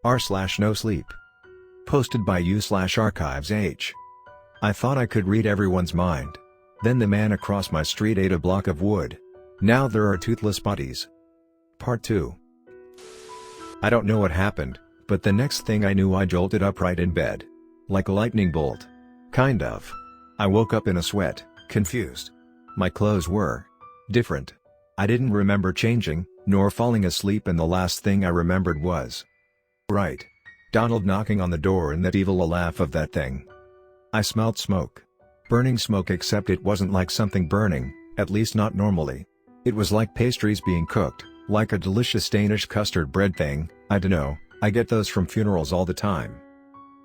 r/NoSleep. Posted by u/archives-h. I thought I could read everyone's mind. Then the man across my street ate a block of wood. Now there are toothless bodies. Part 2. I don't know what happened, but the next thing I knew I jolted upright in bed. Like a lightning bolt. Kind of. I woke up in a sweat, confused. My clothes were different. I didn't remember changing, nor falling asleep, and the last thing I remembered was right. Donald knocking on the door and that evil laugh of that thing. I smelt smoke. Burning smoke, except it wasn't like something burning, at least not normally. It was like pastries being cooked, like a delicious Danish custard bread thing. I dunno, I get those from funerals all the time.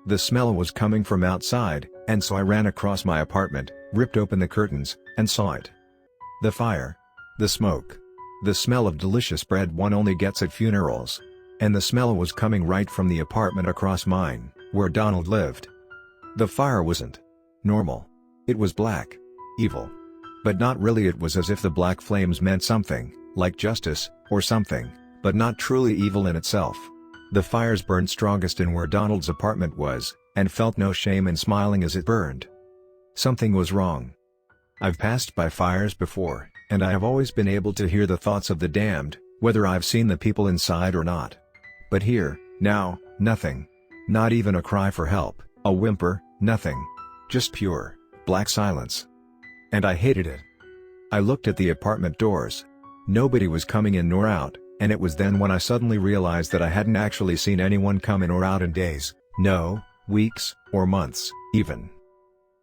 The smell was coming from outside, and so I ran across my apartment, ripped open the curtains, and saw it. The fire. The smoke. The smell of delicious bread one only gets at funerals. And the smell was coming right from the apartment across mine, where Donald lived. The fire wasn't normal. It was black. Evil. But not really. It was as if the black flames meant something, like justice, or something, but not truly evil in itself. The fires burned strongest in where Donald's apartment was, and felt no shame in smiling as it burned. Something was wrong. I've passed by fires before, and I have always been able to hear the thoughts of the damned, whether I've seen the people inside or not. But here, now, nothing. Not even a cry for help, a whimper, nothing. Just pure, black silence. And I hated it. I looked at the apartment doors. Nobody was coming in nor out, and it was then when I suddenly realized that I hadn't actually seen anyone come in or out in days, no, weeks, or months, even.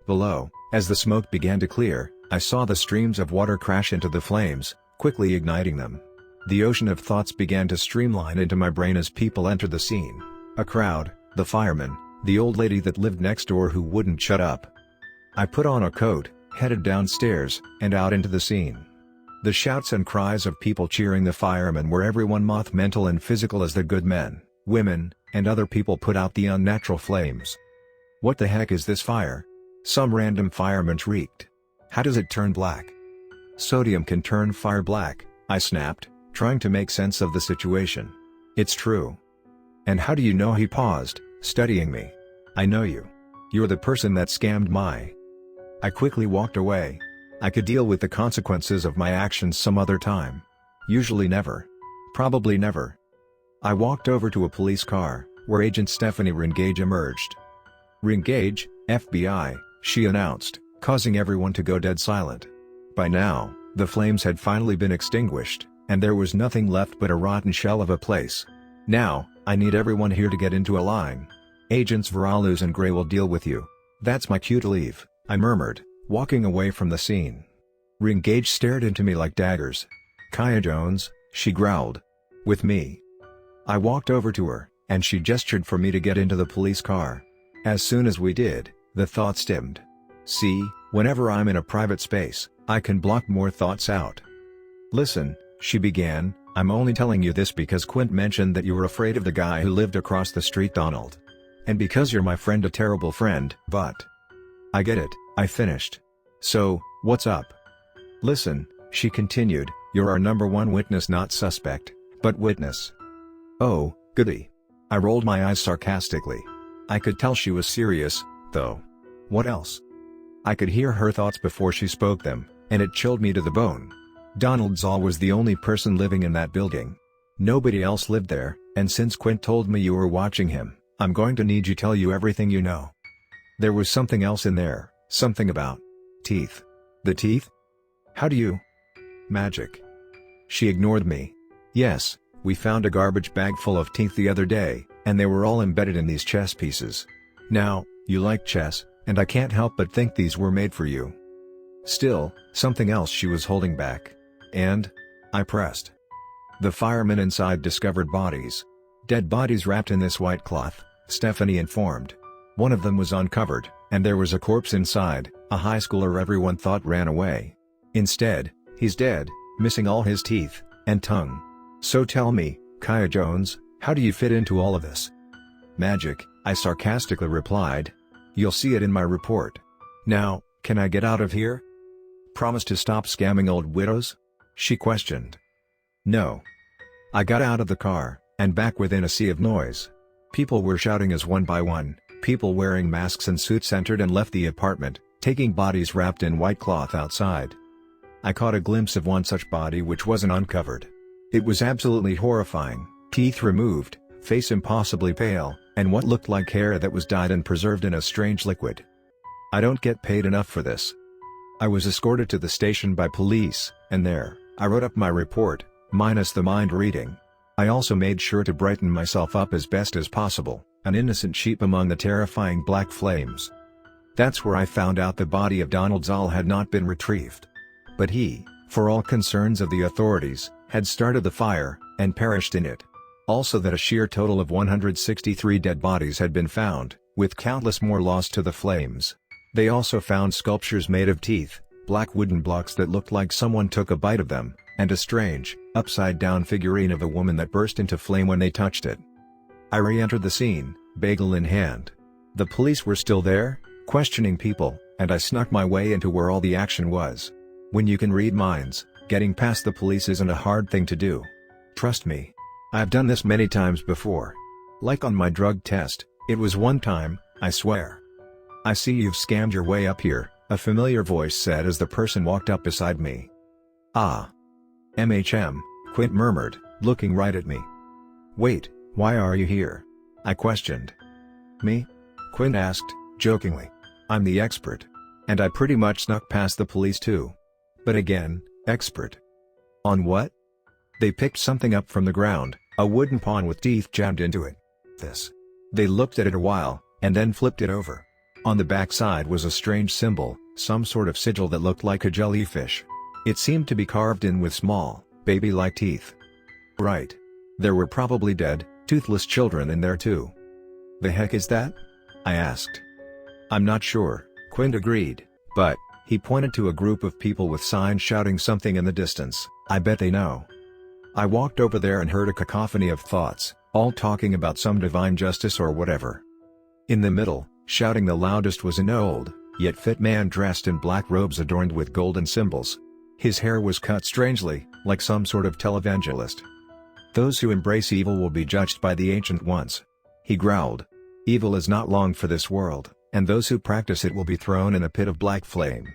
Below, as the smoke began to clear, I saw the streams of water crash into the flames, quickly igniting them. The ocean of thoughts began to streamline into my brain as people entered the scene. A crowd, the fireman, the old lady that lived next door who wouldn't shut up. I put on a coat, headed downstairs, and out into the scene. The shouts and cries of people cheering the firemen were everyone mental and physical as the good men, women, and other people put out the unnatural flames. What the heck is this fire? Some random fireman shrieked. How does it turn black? Sodium can turn fire black, I snapped, trying to make sense of the situation. It's true. And how do you know? He paused, studying me. I know you. You're the person that scammed my. I quickly walked away. I could deal with the consequences of my actions some other time. Usually never. Probably never. I walked over to a police car, where Agent Stephanie Ringage emerged. Ringage, FBI, she announced, causing everyone to go dead silent. By now, the flames had finally been extinguished, and there was nothing left but a rotten shell of a place. Now, I need everyone here to get into a line. Agents Varaluz and Gray will deal with you. That's my cue to leave, I murmured, walking away from the scene. Ringage stared into me like daggers. Kaya Jones, she growled. With me. I walked over to her, and she gestured for me to get into the police car. As soon as we did, the thoughts dimmed. See, whenever I'm in a private space, I can block more thoughts out. Listen, she began, I'm only telling you this because Quint mentioned that you were afraid of the guy who lived across the street, Donald. And because you're my friend, a terrible friend, but. I get it, I finished. So, what's up? Listen, she continued, you're our number one witness, not suspect, but witness. Oh, goody. I rolled my eyes sarcastically. I could tell she was serious, though. What else? I could hear her thoughts before she spoke them, and it chilled me to the bone. Donald Zoll was the only person living in that building. Nobody else lived there, and since Quint told me you were watching him, I'm going to need you tell you everything you know. There was something else in there, something about teeth. The teeth? How do you? Magic. She ignored me. Yes, we found a garbage bag full of teeth the other day, and they were all embedded in these chess pieces. Now, you like chess, and I can't help but think these were made for you. Still, something else she was holding back. And? I pressed. The firemen inside discovered bodies. Dead bodies wrapped in this white cloth, Stephanie informed. One of them was uncovered, and there was a corpse inside, a high schooler everyone thought ran away. Instead, he's dead, missing all his teeth and tongue. So tell me, Kaya Jones, how do you fit into all of this? Magic, I sarcastically replied. You'll see it in my report. Now, can I get out of here? Promise to stop scamming old widows? She questioned. No. I got out of the car, and back within a sea of noise. People were shouting as one by one, people wearing masks and suits entered and left the apartment, taking bodies wrapped in white cloth outside. I caught a glimpse of one such body which wasn't uncovered. It was absolutely horrifying, teeth removed, face impossibly pale, and what looked like hair that was dyed and preserved in a strange liquid. I don't get paid enough for this. I was escorted to the station by police, and there, I wrote up my report, minus the mind reading. I also made sure to brighten myself up as best as possible, an innocent sheep among the terrifying black flames. That's where I found out the body of Donald Zoll had not been retrieved. But he, for all concerns of the authorities, had started the fire, and perished in it. Also that a sheer total of 163 dead bodies had been found, with countless more lost to the flames. They also found sculptures made of teeth, black wooden blocks that looked like someone took a bite of them, and a strange, upside-down figurine of a woman that burst into flame when they touched it. I re-entered the scene, bagel in hand. The police were still there, questioning people, and I snuck my way into where all the action was. When you can read minds, getting past the police isn't a hard thing to do. Trust me. I've done this many times before. Like on my drug test, it was one time, I swear. "I see you've scammed your way up here," a familiar voice said as the person walked up beside me. "Ah. Quint murmured, looking right at me. "Wait, why are you here?" I questioned. "Me?" Quint asked, jokingly. "I'm the expert. And I pretty much snuck past the police too. But again, expert. On what?" "They picked something up from the ground, a wooden pawn with teeth jammed into it. This." They looked at it a while, and then flipped it over. On the back side was a strange symbol, some sort of sigil that looked like a jellyfish. It seemed to be carved in with small, baby-like teeth. Right. There were probably dead, toothless children in there too. "The heck is that?" I asked. "I'm not sure," Quint agreed, "but," he pointed to a group of people with signs shouting something in the distance, "I bet they know." I walked over there and heard a cacophony of thoughts, all talking about some divine justice or whatever. In the middle, shouting the loudest was an old, yet fit man dressed in black robes adorned with golden symbols. His hair was cut strangely, like some sort of televangelist. "Those who embrace evil will be judged by the Ancient Ones," he growled. "Evil is not long for this world, and those who practice it will be thrown in a pit of black flame.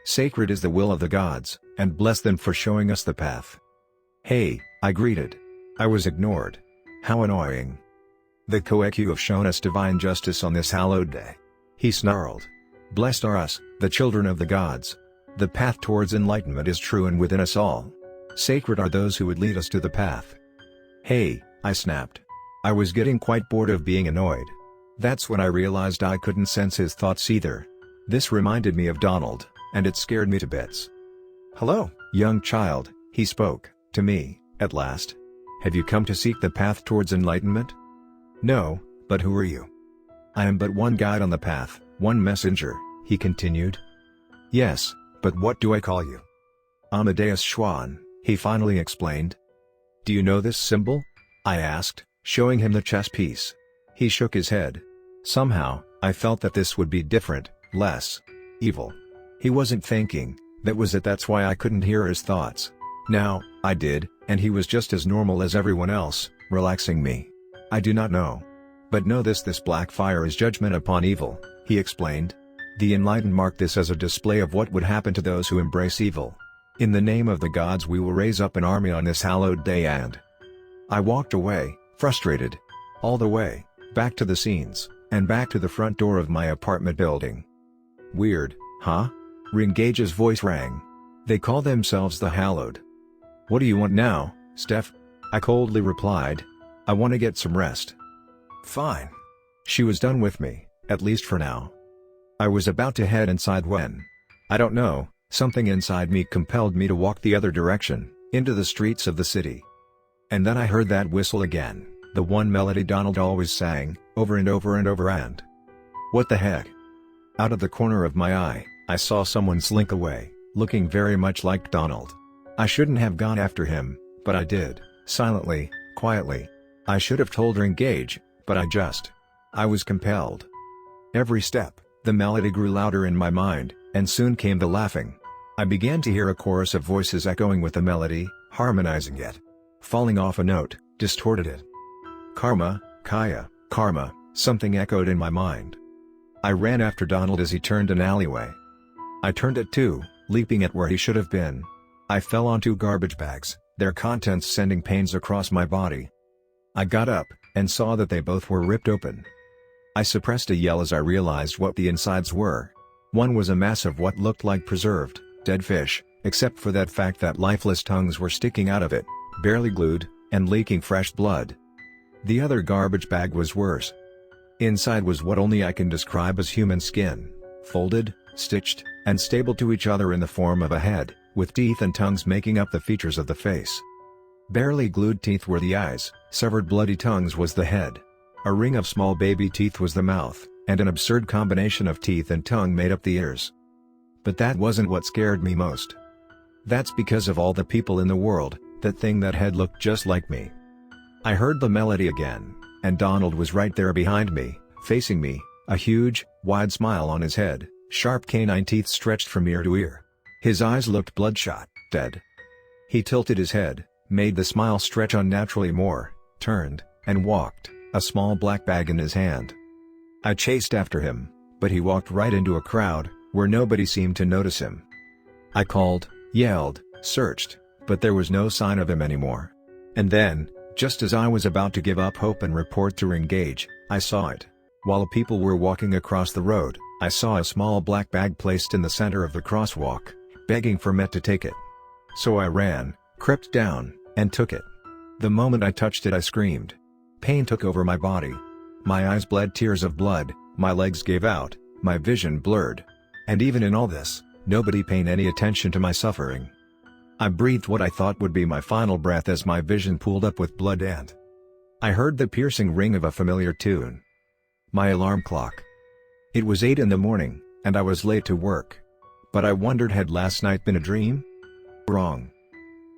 Sacred is the will of the gods, and bless them for showing us the path." "Hey," I greeted. I was ignored. How annoying. "The Koekyu have shown us divine justice on this hallowed day," he snarled. "Blessed are us, the children of the gods. The path towards enlightenment is true and within us all. Sacred are those who would lead us to the path." "Hey," I snapped. I was getting quite bored of being annoyed. That's when I realized I couldn't sense his thoughts either. This reminded me of Donald, and it scared me to bits. "Hello, young child," he spoke, to me, at last. "Have you come to seek the path towards enlightenment?" "No, but who are you?" "I am but one guide on the path, one messenger," he continued. "Yes, but what do I call you?" "Amadeus Schwann," he finally explained. "Do you know this symbol?" I asked, showing him the chess piece. He shook his head. Somehow, I felt that this would be different, less evil. He wasn't thinking, that was it, that's why I couldn't hear his thoughts. Now, I did, and he was just as normal as everyone else, relaxing me. "I do not know. But know this black fire is judgment upon evil," he explained. "The enlightened mark this as a display of what would happen to those who embrace evil. In the name of the gods we will raise up an army on this hallowed day and..." I walked away, frustrated. All the way, back to the scenes, and back to the front door of my apartment building. "Weird, huh?" Ringage's voice rang. "They call themselves the Hallowed. What do you want now, Steph?" I coldly replied. "I want to get some rest." "Fine." She was done with me, at least for now. I was about to head inside when, I don't know, something inside me compelled me to walk the other direction, into the streets of the city. And then I heard that whistle again, the one melody Donald always sang, over and over and over and... What the heck? Out of the corner of my eye, I saw someone slink away, looking very much like Donald. I shouldn't have gone after him, but I did, silently, quietly. I should have told Ringage, but I was compelled. Every step, the melody grew louder in my mind, and soon came the laughing. I began to hear a chorus of voices echoing with the melody, harmonizing it. Falling off a note, distorted it. "Karma, Kaya, Karma, something echoed in my mind. I ran after Donald as he turned an alleyway. I turned it too, leaping at where he should have been. I fell onto garbage bags, their contents sending pains across my body. I got up, and saw that they both were ripped open. I suppressed a yell as I realized what the insides were. One was a mass of what looked like preserved, dead fish, except for that fact that lifeless tongues were sticking out of it, barely glued, and leaking fresh blood. The other garbage bag was worse. Inside was what only I can describe as human skin, folded, stitched, and stapled to each other in the form of a head, with teeth and tongues making up the features of the face. Barely glued teeth were the eyes, severed bloody tongues was the head. A ring of small baby teeth was the mouth, and an absurd combination of teeth and tongue made up the ears. But that wasn't what scared me most. That's because of all the people in the world, that thing that had looked just like me. I heard the melody again, and Donald was right there behind me, facing me, a huge, wide smile on his head, sharp canine teeth stretched from ear to ear. His eyes looked bloodshot, dead. He tilted his head, made the smile stretch unnaturally more, turned, and walked, a small black bag in his hand. I chased after him, but he walked right into a crowd, where nobody seemed to notice him. I called, yelled, searched, but there was no sign of him anymore. And then, just as I was about to give up hope and report to engage, I saw it. While people were walking across the road, I saw a small black bag placed in the center of the crosswalk, begging for me to take it. So I ran, crept down, and took it. The moment I touched it I screamed. Pain took over my body. My eyes bled tears of blood, my legs gave out, my vision blurred. And even in all this, nobody paid any attention to my suffering. I breathed what I thought would be my final breath as my vision pooled up with blood and I heard the piercing ring of a familiar tune. My alarm clock. It was 8 in the morning, and I was late to work. But I wondered, had last night been a dream? Wrong.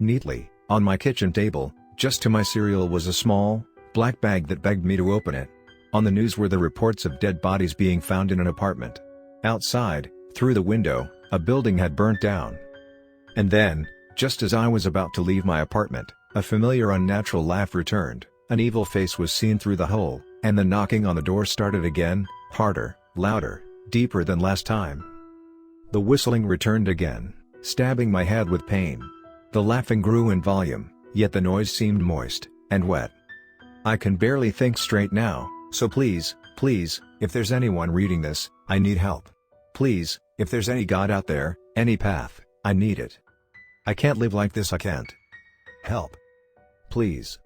Neatly, on my kitchen table, just to my cereal was a small, black bag that begged me to open it. On the news were the reports of dead bodies being found in an apartment. Outside, through the window, a building had burnt down. And then, just as I was about to leave my apartment, a familiar unnatural laugh returned, an evil face was seen through the hole, and the knocking on the door started again, harder, louder, deeper than last time. The whistling returned again, stabbing my head with pain. The laughing grew in volume, yet the noise seemed moist, and wet. I can barely think straight now, so please, if there's anyone reading this, I need help. Please, if there's any God out there, any path, I need it. I can't live like this, I can't. Help. Please.